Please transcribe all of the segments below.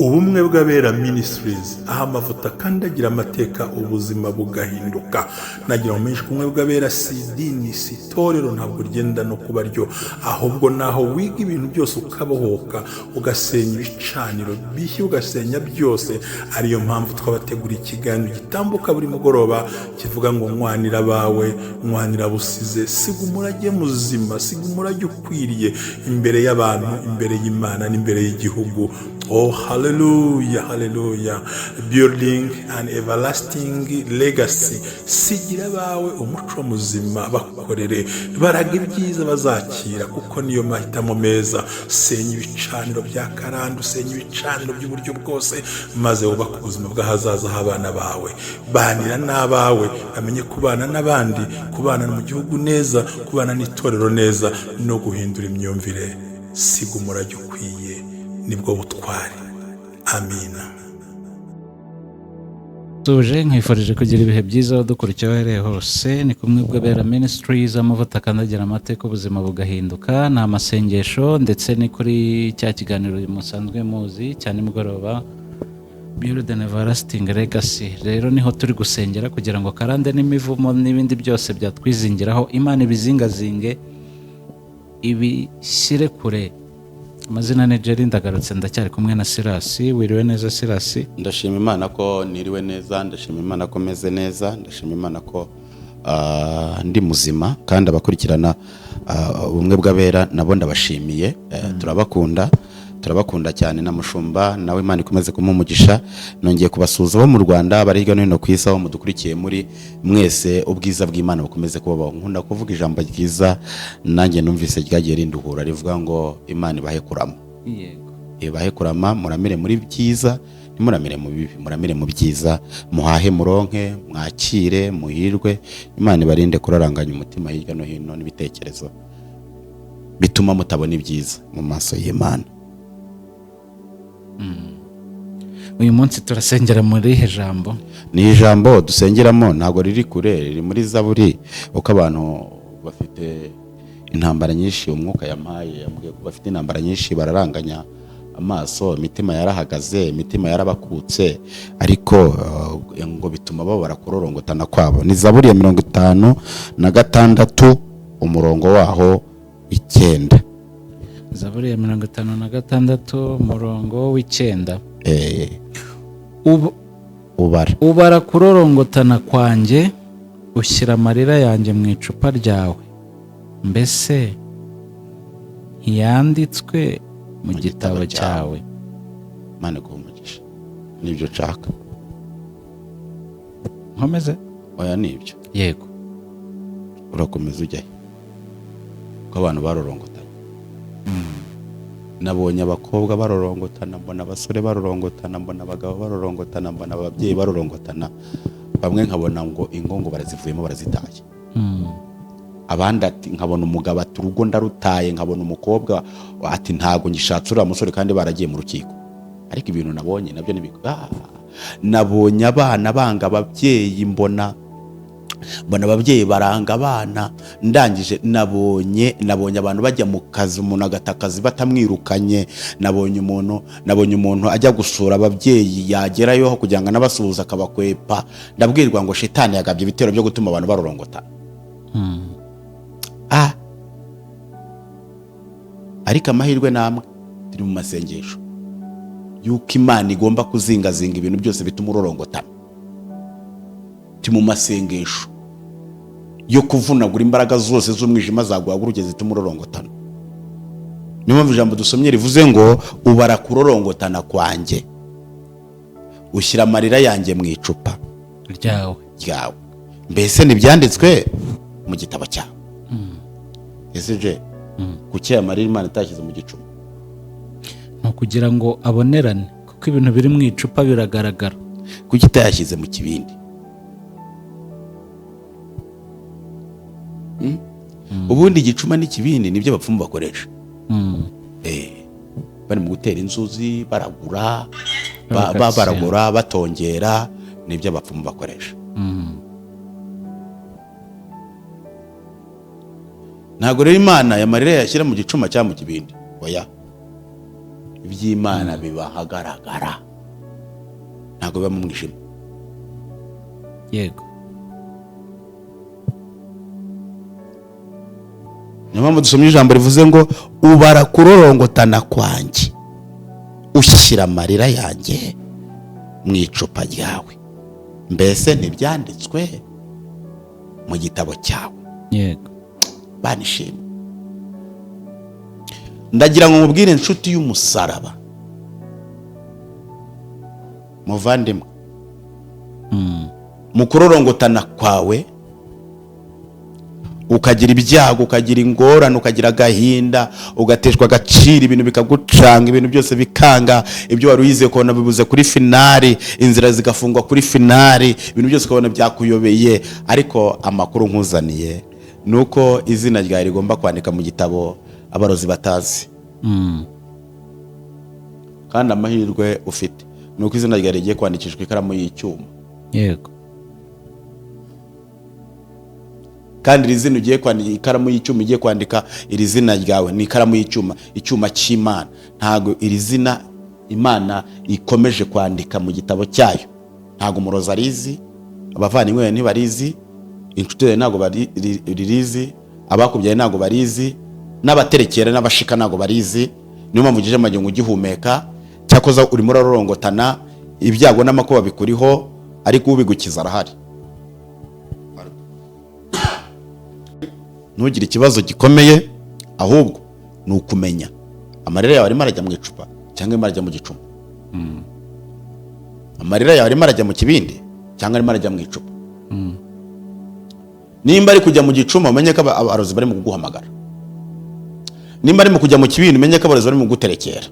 ubumwe bw'abera ministries aho amavuta kandi agira amateka ubuzima bugahinduka. Nagira ngo menshi ubumwe bw'abera si idini si itorero, ntabwo rigenda no kuba ryo, ahubwo naho wiga ibintu byose ukabohoka ugasenya ibicaniro bishya ugasenya byose. Ariyo mpamvu twabategura ikiganiro gitambuka buri mugoroba kivuga ngo nkwanira abawe nkwanira busize, siga umurage muzima, siga umurage ukwiriye imbere y'abantu, imbere y'Imana n'imbere y'igihugu. Oh, hallelujah, hallelujah. Building an everlasting legacy. Sigira bawe umuco muzima bakorere, baraga ibyiza bazakira kuko niyo mahitamo meza. Senya ibicaniro bya karande, senya ibicaniro by'uburyo bwose, maze wubaka ubuzima bw'ahazaza h'abana bawe. Banira n'abawe bamenye kubana n'abandi, kubana mu gihugu neza, kubana n'itorero neza, no guhindura imyumvire. Siga umurage ukwiye, nibwo butwari. Amina. Tuje nkwifurije kugira ibihe byiza wadukurikiye ahereye hose. Ni kumwe bw'abera ministries, amavuta akandagira amateka ubuzima bugahinduka. Ni amasengesho ndetse ni kuri cya kiganiro musanzwe muzi cyane mugoroba, Build an everlasting legacy. Rero niho turi gusengera kugira ngo karande n'imivumo n'ibindi byose byatwizingiraho Imana ibizingazinge ibishyire kure. Amazina ni Jerry, ndagarutse ndacyari kumwe na Silas. Wiriwe neza Silas? Ndashima Imana ko niriwe neza, ndashima Imana ko meze neza, ndashima Imana ko ndi muzima, kandi abakurikirana ubumwe bw'abera nabo ndabashimiye. Turabakunda cyane na mushumba nawe Imana ikomeze kumumugisha. Nongeye kubasuza bo mu Rwanda, bari hirya no hino ku isi aho mudukurikiye muri mwese, ubwiza bw'Imana bukomeze kubaho. Nkunda kuvuga ijambo ryiza nanjye numvise ryagiye rinduhura rivuga ngo Imana ibahe kurama. Yego. Ibahe kurama, muramire muri byiza, ntimuramire mu bibi, muramire mu byiza, muhahe muronke, mwakire, muhirwe. Imana ibarinde kuraranganya umutima hirya no hino n'ibitekerezo bituma mutabona ibyiza mu maso y'Imana. Uyu munsi turasengera muri ihe jambo. Ni ijambo dusengeramo, ntabwo riri kure, riri muri Zaburi. Uko abantu bafite intambara nyinshi, umwuka yampaye yambwiye ko bafite intambara nyinshi, bararanganya amaso, imitima yarahagaze, imitima yarabakutse, ariko ngo bituma babara kurorongotana kwabo. Ni Zaburi ya 56 umurongo waho 9. Zaburi ya 56 umurongo w'9. Ubara kurorongotana kwanjye, ushyira amarira yanjye mu icupa ryawe, mbese ntiyanditswe mu gitabo cyawe? Mana guhumugisha nibyo nshaka. Nkomeze? Oya nibyo. Yego. Urakomeza ujyayo ko abantu barorongotana. Nabonye abakobwa barorongotana, mbona abasore barorongotana, mbona abagabo barorongotana, mbona ababyeyi barorongotana. Bamwe nkabona ngo ingongo barazivuyemo barazitaye. Abandi ati nkabona umugabo ati urugo ndarutaye, nkabona umukobwa ati ntago ngishatse uriya musore kandi baragiye mu rukiko. Ariko ibintu nabonye nabyo nabonye abana banga ababyeyi, mbona ababyeyi baranga abana. Ndangije nabonye abantu bajya mu kazi, umuntu agatakazi batamwirukanye. Nabonye umuntu ajya gusura ababyeyi, yagerayo kugira ngo anabasuhuza akabakwepa. Ndabwirwa ngo shitani yagabye ibitero byo gutuma abantu barorongotana. Ariko amahirwe namwe turi mu masengesho yuko Imana igomba kuzingazinga ibintu byose bituma urorongotana. Turi mu masengesho yo kuvunagura imbaraga zose z'umwijima zaguhagurukije zituma urorongotana. Niyo mpamvu ijambo dusomye rivuze ngo ubara kurorongotana kwanjye, ushyira amarira yanjye mu icupa ryawe. Mbese ntibyanditswe mu gitabo cyawe? Ese je kuki amarira Imana itashyize mu gicupa? No kugira ngo abonerane, kuko ibintu biri mu icupa biragaragara. Kuki itayashyize mu kibindi? Ubundi igicuma n'ikibindi nibyo abapfumu bakoresha. Bari mu gutera inzuzi, baragura, batongera, nibyo abapfumu bakoresha. Ntabwo rero Imana yamarira yashyira mu gicuma cyangwa mu kibindi. Oya, iby'Imana bibahagaragara ntabwo biba mu mwijima. yego niyo mpamvu dusomye ijambo rivuze ngo ubara kurorongotana kwanjye ushyira amarira yanjye mu icupa ryawe, mbese ntibyanditswe mu gitabo cyawe. yego banishimye. Ndagira ngo mubwire inshuti y'umusaraba, muvandimwe, mu kurorongotana kwawe ukagira ibyago, ukagira ingorane, ukagira agahinda, ugateshwa agaciro, ibintu bikagucanga, ibintu byose bikanga, ibyo wari uyize kubona bibuze kuri finali, inzira zigafungwa kuri finali, ibintu byose ukabona byakuyobeye. Ariko amakuru nkuzaniye nuko izina ryawe rigomba kwandika mu gitabo abarozi batazi. Kandi amahirwe ufite nuko izina ryawe rigiye kwandikishwa ikaramu y'icyuma. yego Kandi iri zina ugiye kwandika, ikaramu y'icyuma igiye kwandika iri zina ryawe ni ikaramu y'icyuma, icyuma cy'Imana. Ntago iri zina Imana ikomeje kwandika mu gitabo cyayo. Ntago umurozi arizi, abavandimwe ntibarizi, inshuti zawe ntago barizi, abakubyaye ntago barizi, n'abaterekera n'abashika ntago barizi. Niyo mpamvu ugije amajyungu ugihumeka, cyakoza urimo urarorongotana, ibyago n'amakuba bikuriho, ariko ubigukiza arahari. Ntugire ikibazo gikomeye, ahubwo ni ukumenya amarira yawe arimo arajya mu icupa cyangwa arimo arajya mu gicuma. Amarira yawe arimo arajya mu kibindi cyangwa arimo arajya mu icupa. Nimba ari kujya mu gicuma, umenye ko abarozi bari mu kuguhamagara. Nimba ari mu kujya mu kibindi, umenye ko abarozi bari mu kuguterekera.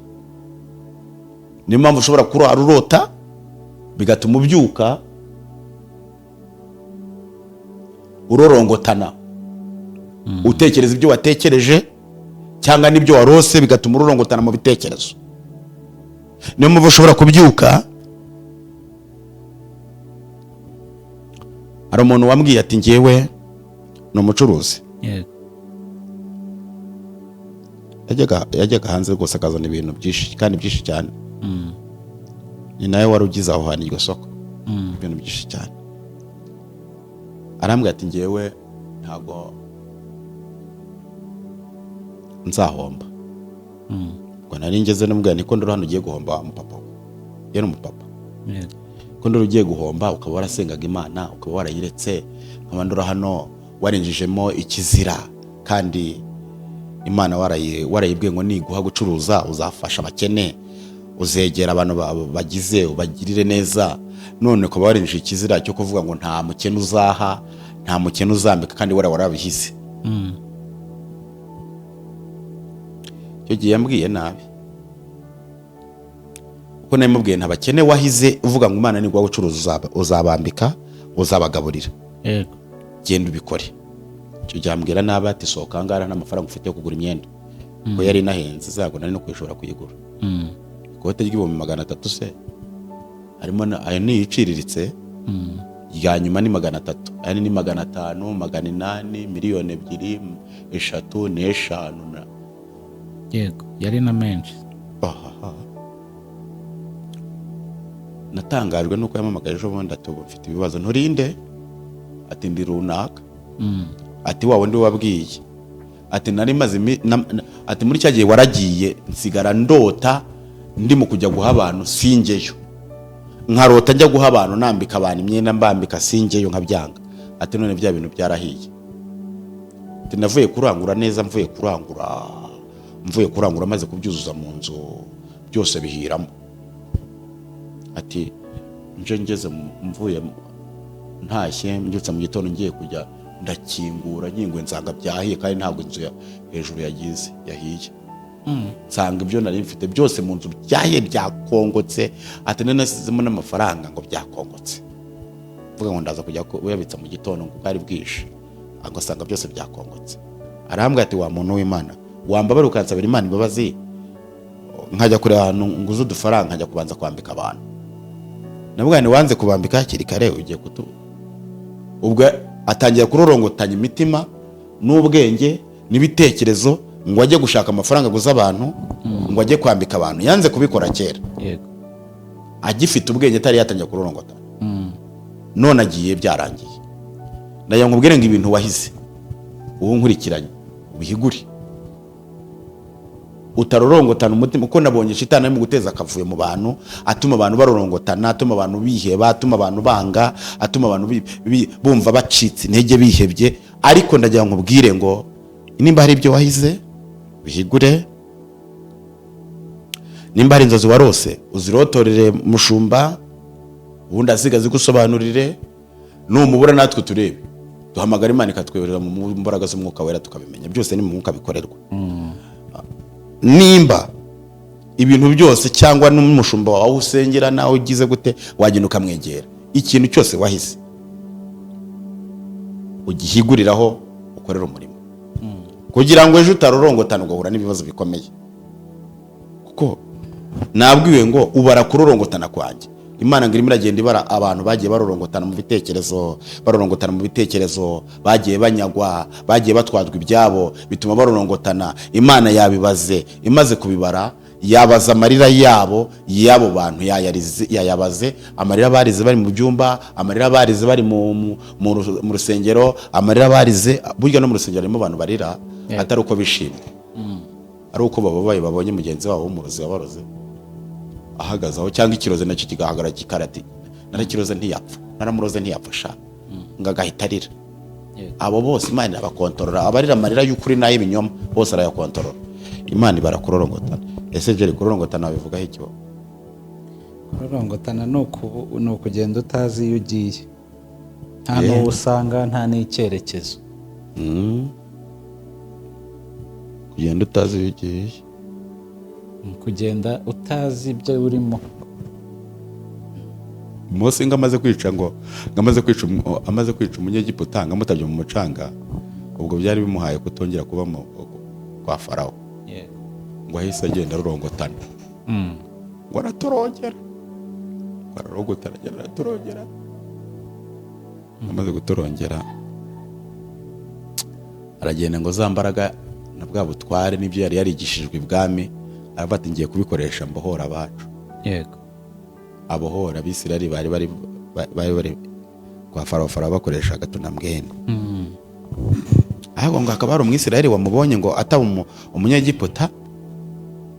Niyo mpamvu ushobora kurara urota bigatuma ubyuka urorongotana, utekereza ibyo watekereje cyangwa n'ibyo warose, bigatuma urorongotana mu bitekerezo. Niyo mpamvu ushobora kubyuka. Hari umuntu wambwiye ati ngewe ni umucuruzi, yajyaga hanze rwose akazana ibintu byinshi kandi byinshi cyane. Ni nawe wari ugize aho hantu iryo soko, ibintu byinshi cyane. Arambwira ati ngewe ntago nzahomba. Ngo nari ngeze n'umubwira niko ndoro hano ugiye guhomba wa mupapa we. Yari umupapa. Ko ndoro ugiye guhomba, ukaba warasengaga Imana, ukaba warayiretse, nkaba ndoro hano warinjijemo ikizira, kandi Imana warayibwiye ngo niguha gucuruza uzafasha abakene, uzegera abantu bagize ubagirire neza. None ukaba warinjije ikizira cyo kuvuga ngo nta mukene uzaha, nta mukene uzambika, kandi warabihize. Icyo gihe yambwiye nabi, uko namubwiye nta bakene wahize, uvuga ngo Imana niguha gucuruza uzabambika, uzabagaburira, genda ubikore. Icyo gihe ambwira nabi ati sohoka ngara nta mafaranga ufite yo kugura imyenda, ko yari nahenze zago nari no kwishora kuyigura. Ikote ry'ibihumbi 300 se harimo ayo niyiciriritse, ya nyuma ni 300, yani ni 500, 800, miliyoni 2, 3, 4, 5. yego yari na menshi. Natangajwe nuko yamamagaye ejo bundi ati ubu mfite ibibazo. Nturinde ati ndi runaka, ati wawe ndi wabwiye, ati nari maze ati muri cyagiye waragiye nsigara ndota ndi mu kujya guha abantu singeyo, nkarota njya guha abantu nambika abantu imyenda mbambika singeyo nkabyanga. Ati none bya bintu byarahiye. Ati navuye kurangura neza, mvuye kurangura maze kubyuzuza mu nzu byose bihiramo. Ati nje ngeze mvuye ntashye, mbyutse mu gitondo ngiye kujya ndakingura nyingwe nsanga byahiye, kandi ntabwo inzu hejuru yahiye. Nsanga ibyo nari mfite byose mu nzu byahiye byakongotse. Ati nanasizemo n'amafaranga ngo byakongotse, vuga ngo ndaza kujya uyabitsa mu gitondo ngo bari bwishe, agasanga byose byakongotse. Arambwira ati wa muntu w'Imana, wambabara ukansabira Imana imbabazi, nkajya kure ahantu nguze udufaranga nkajya kubanza kwambika abantu. Nabwo ni wanze kubambika hakiri kare ugiye ubwo atangiye kurorongotanya imitima n'ubwenge n'ibitekerezo, ngo ajye gushaka amafaranga guza abantu ngo ajye kwambika abantu, yanze kubikora kera agifite ubwenge atari yatangiye kurorongotana. None agiye byarangiye. Ndagira ngo ubwire ngo ibintu wahize uwo nkurikiranye ubihigure, utarorongotana umutima, uko nabonye shitani ari mu guteza akavuyo mu bantu, atuma abantu barorongotana, atuma abantu biheba, atuma abantu banga, atuma abantu bumva bacitse intege bihebye. Ariko ndagira ngo ubwire ngo nimba hari ibyo wahize bihigure, nimba hari inzozi warose uzirotorere mushumba, ubundi asigaze gusobanurire, numubura natwe turebe, duhamagara Imana ikatweberera mu mbaraga z'umwuka wera tukabimenya. Byose ni mu mwuka bikorerwa. Nimba ibintu byose cyangwa n'umushumba wawe usengera nawe ugize gute, wagenda ukamwegera, ikintu cyose wahize ugihiguriraho ukorera umurimo, kugira ngo ejo utarorongotana ugahura n'ibibazo bikomeye. Kuko nabwiwe ngo ubara kurorongotana kwanjye. Imana ngo irimo iragenda ibara abantu bagiye barorongotana mu bitekerezo, bagiye banyagwa, bagiye batwadwa ibyabo, bituma barorongotana. Imana yabibaze, imaze kubibara yabaza amarira y'abo bantu, yayabaze amarira barize bari mu byumba, amarira barize bari mu rusengero, amarira barize burya no mu rusengero harimo abantu barira atari uko bishimye, ari uko bababaye babonye mugenzi wabo w'umurozi wabaroze ahagaze aho, cyangwa ikiroze nacyo kigahagarara kikarati narakiroze ntiyapfa, naramuroze ntiyapfa sha ngagahita arira. Abo bose Imana irabakontorora, abarira amarira y'ukuri n'ay'ibinyoma bose arayakontorora. Imana ibarakurorongotana. Ese je kurorongotana bivuga iki? Kurorongotana ni ukugenda utazi iyo ugiye, nta n'uwo usanga, nta n'icyerekezo. Kugenda utazi iyo ugiye, kugenda utazi ibyo urimo. Mose amaze kwica umunyegiputa ngamutabye mu mucanga, ubwo byari bimuhaye kutongera kuba kwa Farawo. Ngo ahise agenda arorongotana, ngo aratorongera, amaze gutorongera aragenda ngo za mbaraga na bwa butware n'ibyo yari yarigishijwe ibwami aravuga ngiye kubikoresha mbohora abacu. Abohora Abisirayeli bari kwa Farawo bakoresha agatunambwene. Ahubwo ngo akaba ari Umwisirayeli wamubonye ngo ataba umunyegiputa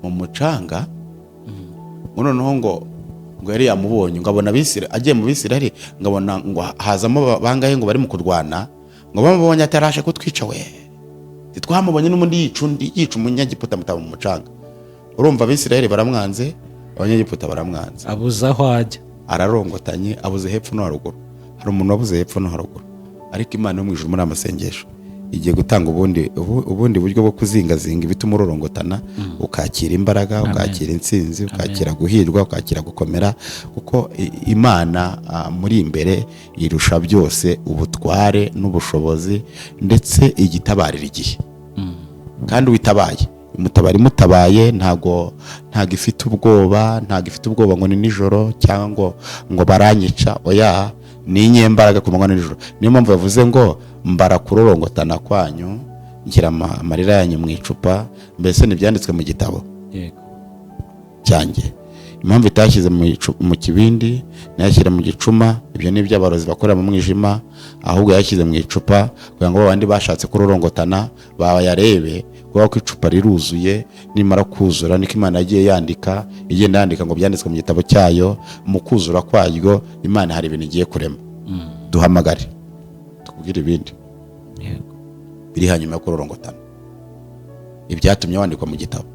mu mucanga, noneho ngo yari yamubonye ngo abona Abisirayeli agiye mu Bisirayeli, ngabona ngo hazamo bangahe ngo bari mu kurwana, ngo bamubonye atarashe kutwica we, twamubonye n'umundi yica umunyegiputa mutaba mu mucanga. Urumva Abisirayeli baramwanze, abanyegiputa baramwanze, abuze aho ajya, ararongotanye, abuze hepfo no haruguru. Hari umuntu wabuze hepfo no haruguru, ariko Imana yo mu ijuru muri amasengesho igiye gutanga ubundi buryo bwo kuzingazinga ibituma urorongotana, ukakira imbaraga, ukakira intsinzi, ukakira guhirwa, ukakira gukomera, kuko Imana muri imbere irusha byose ubutware n'ubushobozi, ndetse igitabarira igihe. Kandi witabaye mutabaye ntago ifite ubwoba, ngo ni nijoro cyangwa ngo baranyica, oya, ni inyembaraga ku manywa nijoro. Niyo mpamvu yavuze ngo mbara kurorongotana kwanyu, ngira amarira yanyu mu icupa, mbese ntibyanditswe mu gitabo cyanjye. Impamvu itashyize mu kibindi nayashyira mu gicuma, ibyo ni iby'abarozi bakorera mu mwijima, ahubwo yashyize mu icupa kugira ngo abandi bashatse kurorongotana bayarebe, kuko icupa riruzuye, nimara kuzura niko Imana yagiye igenda yandika ngo byanditswe mu gitabo cyayo. Mu kuzura kwayo Imana hari ibintu igiye kurema. Duhamagare tukubwire ibindi biri hanyuma yo kurorongotana, ibyatumye wandikwa mu gitabo.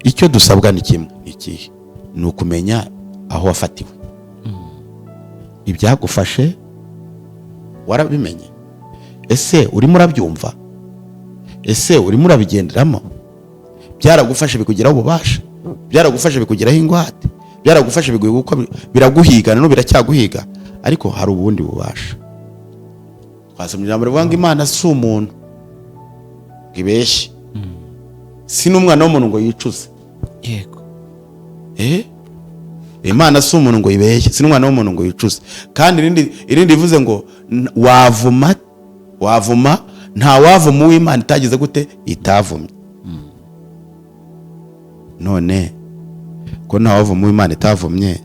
Icyo dusabwa ni kimwe, ikihe? Ni ukumenya aho wafatiwe. Ibyagufashe warabimenye? Ese urimo urabyumva? Ese urimo urabigenderamo? Byaragufashe bikugeraho ububasha? Byaragufashe bikugeraho ingwate? Byaragufashe biraguhiga no biracyaguhiga? Ariko hari ubundi bubasha. Twasomye ijambo rivuga ngo Imana si umuntu ngo ibeshye, si n'umwana w'umuntu ngo yicuze. Imana si umuntu ngo ibeshye, si n'umwana w'umuntu ngo yicuze. Kandi irindi rivuze ngo wavuma nta wavuma uw'Imana itagize gute itavumye. None ko nta wavuma uw'Imana itavumye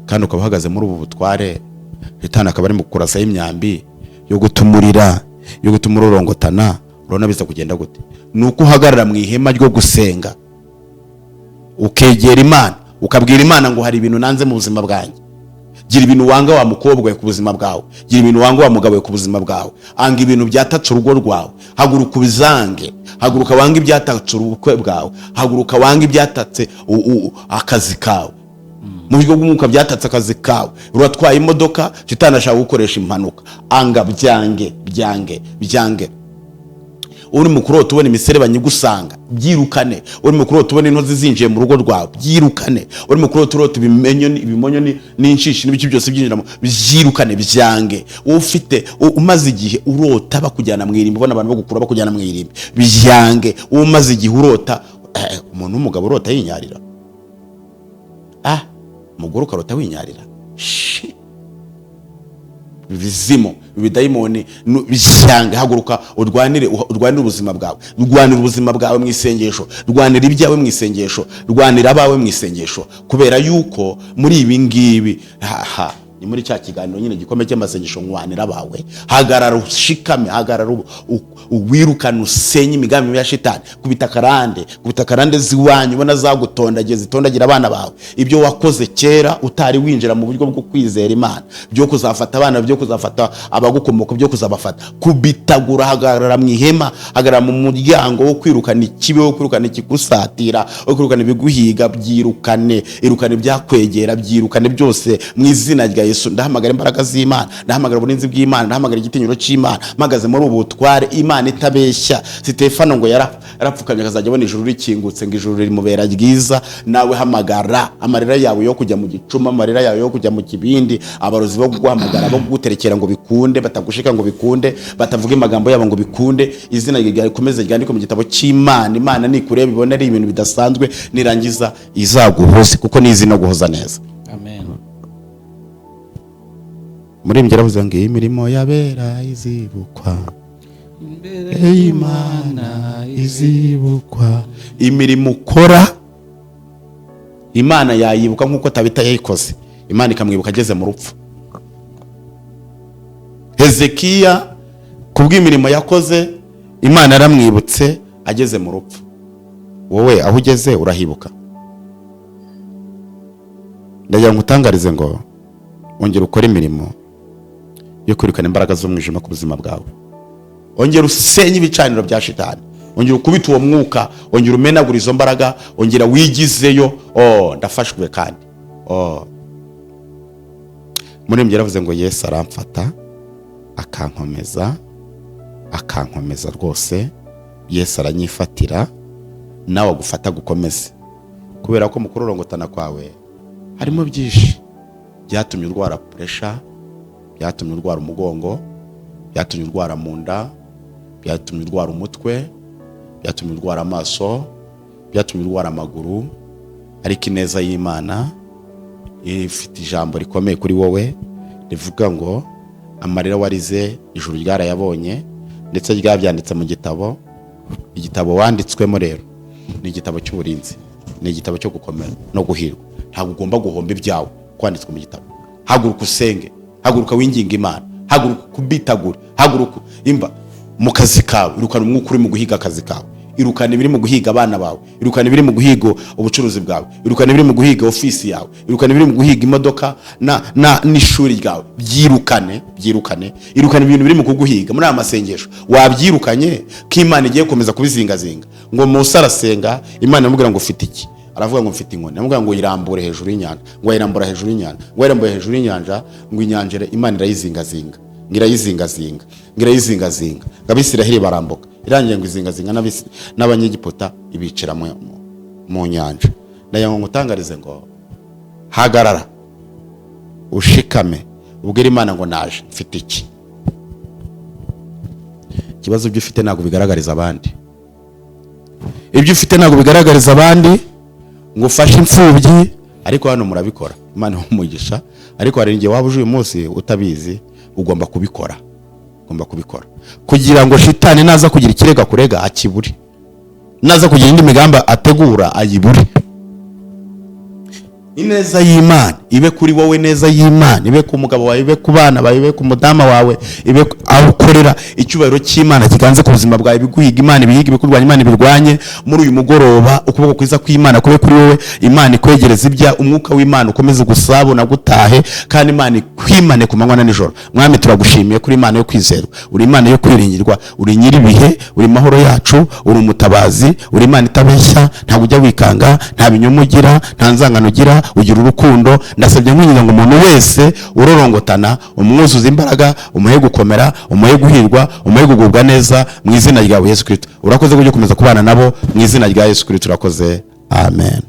kandi ukaba uhagaze muri ubu butware, Shitani akaba ari mu kurasa y'imyambi yo gutumurira, yo gutuma urorongotana, urabona biza kugenda gute? Nuko uhagarara mu ihema ryo gusenga ukegera Imana, ukabwira Imana ngo hari ibintu nanze mu buzima bwanjye. Gira ibintu wanga wa mukobwa ku buzima bwawe, gira ibintu wanga wa mugabo ku buzima bwawe, anga ibintu byatatse urugo rwawe, haguruka ubizange, haguruka wanga ibyatatse ubukwe bwawe, haguruka wanga ibyatatse akazi kawe. Mu buryo bw'umwuka byatatse akazi kawe, uratwaye imodoka, Shitani ashaka gukoresha impanuka, anga byange. Uri mu kurota ubona imiserebanya igusanga, byirukane. Uri mu kurota ubona intozi zinjiye mu rugo rwawe, byirukane. Uri mu kurota urota ibimonyo n'inshishi n'ibiki byose byinjiramo, byirukane, byange. Ufite umaze igihe urota bakujyana mu irimbi, ubona abantu bagukura bakujyana mu irimbi, byange. Umaze igihe urota umuntu w'umugabo urota yinyarira, umugore ukarota winyarira, bizimo bidayimoni, byange. Haguruka urwanire ubuzima bwawe, rwanira ubuzima bwawe mu isengesho, rwanira ibyawe mu isengesho, rwanira abawe mu isengesho, kubera yuko muri ibi ngibi ni muri cya kiganiro nyine gikomeye cy'amasengesho, ngwanira abawe. Hagarara ushikame, hagarara uwirukana usenye imigambi ya Shitani, kubita karande ziwanyu ubona zagutondagiye, zitondagira abana bawe. Ibyo wakoze kera utari winjira mu buryo bwo kwizera Imana, byo kuzafata abana, byo kuzafata abagukomoka, byo kuzabafata, kubitagura. Hagarara mu ihema, hagarara mu muryango wo kwirukana ikibi, wo kwirukana ikigusatira, wo kwirukana ibiguhiga, byirukane. Irukane byakwegera, byirukane byose mu izina rya Yesu. Ndahamagara imbaraga z'Imana, ndahamagara uburinzi bw'Imana, ndahamagara igitinyiro cy'Imana, mpagaze muri ubu butware. Imana itabeshya. Sitefano ngo yarapfukamye akazajya abona ijuru rikingutse, ngo ijuru rimubera ryiza. Nawe hamagara amarira yawe yo kujya mu gicuma, amarira yawe yo kujya mu kibindi, abarozi bo guhamagara, bo guterekera ngo bikunde, batagushika ngo bikunde, batavuga amagambo yabo ngo bikunde. Izina ryawe komeze ryandike mu gitabo cy'Imana. Imana nikureba ibone ari ibintu bidasanzwe, nirangiza izaguhoze, kuko ni izina guhoza neza. Amen. Muri mbyera buza ngo imirimo yabera izibukwa imbere y'Imana, izibukwa. Imirimo ukora Imana yayibuka nkuko Tabita yayikoze, Imana ikamwibuka ageze mu rupfu. Hezekiya kubw'imirimo yakoze, Imana yaramwibutse ageze mu rupfu. Wowe aho ugeze urahibuka? Ndagira ngo utangarize ngo ongera ukora imirimo yo kwirukana imbaraga z'umwijima ku buzima bwawe. Ongera usenye ibicaniro bya Shitani, ongera ukubita uwo mwuka, ongera umenagura izo mbaraga, ongera wigizeyo. Ndafashwe kandi muri mbyera avuze ngo Yesu aramfata akankomeza rwose. Yesu aranyifatira, nawe agufata gukomeze, kubera ko mu kurorongotana kwawe harimo byinshi byatumye urwara pressure, byatumye urwara umugongo, byatumye urwara mu nda, byatumye urwara umutwe, byatumye urwara amaso, byatumye urwara amaguru. Ariko ineza y'Imana ifite ijambo rikomeye kuri wowe rivuga ngo amarira warize ijuru ryarayabonye, ndetse ryabyanditse mu gitabo. Igitabo wanditswemo rero ni igitabo cy'uburinzi, ni igitabo cyo gukomera no guhirwa. Ntabwo ugomba guhomba ibyawe kwanditswe mu gitabo. Haguruka usenge, haguruka winginga Imana, haguruka kubitagura, haguruka imba mu kazi kawe. Irukana umwuka uri mu guhiga akazi kawe, irukana ibiri mu guhiga abana bawe, irukana ibiri mu guhiga ubucuruzi bwawe, irukana ibiri mu guhiga ofisi yawe, irukana ibiri mu guhiga imodoka n'ishuri ryawe. Byirukane. Irukana ibintu biri mu kuguhiga. Muri aya masengesho wabyirukanye ko Imana igiye gukomeza kubizingazinga. Ngo Musa arasenga, Imana iramubwira ngo ufite iki? Aravuga ngo mfite inkoni. Iramubwira ngo irambure hejuru y'inyanja, ngo irambura hejuru y'inyanja, ngo irambuye hejuru y'inyanja, ngo inyanja Imana irayizingazinga, ngirayizingazinga. Abisiraheli barambuka, irangiye ngo izingazinga n'abanyegiputa ibicira mu nyanja. Ndagira ngo ngutangarize ngo hagarara ushikame, ubwira Imana ngo naje mfite iki. Ikibazo ibyo ufite ntabwo bigaragariza abandi, ibyo ufite ntabwo bigaragariza abandi ngo ufashe imfubyi, ariko hano murabikora. Imana umugisha. Ariko hari igihe waba uje uyu munsi utabizi, ugomba kubikora. ugomba kubikora kugira ngo shitani naza kugira ikirega kurega akibure, naza kugira indi migambi ategura ayibure. Ineza y'Imana ibe kuri wowe, neza y'Imana ibe ku mugabo wawe, ibe ku bana bawe, ibe ku mudama wawe, ibe aho ukorera. Icyubahiro cy'Imana kiganze ku buzima bwawe, biguhiga Imana ibihiga, ibikurwanya Imana ibirwanye. Muri uyu mugoroba ukuboko kwiza kw'Imana kube kuri wowe, Imana ikwegereza ibya, umwuka w'Imana ukomeze gusabona gutahe, kandi Imana ikwimane ku manywa na nijoro. Mwami turagushimiye kuri Imana yo kwizerwa, uri Imana yo kwiringirwa, uri nyiri ibihe, uri mahoro yacu, uri umutabazi, uri Imana itabeshya, ntabwo ujya wikanga, nta binyoma ugira, nta nzangano ugira, ugira urukundo. Ndasabye nkwinginga ngo umuntu wese urorongotana umwuzuza imbaraga, umuhe gukomera, umuhe guhirwa, umuhe kugubwa neza mu izina ryawe Yesu Kristo. Urakoze kujya kumeza kubana nabo mu izina rya Yesu Kristo, urakoze. Amen.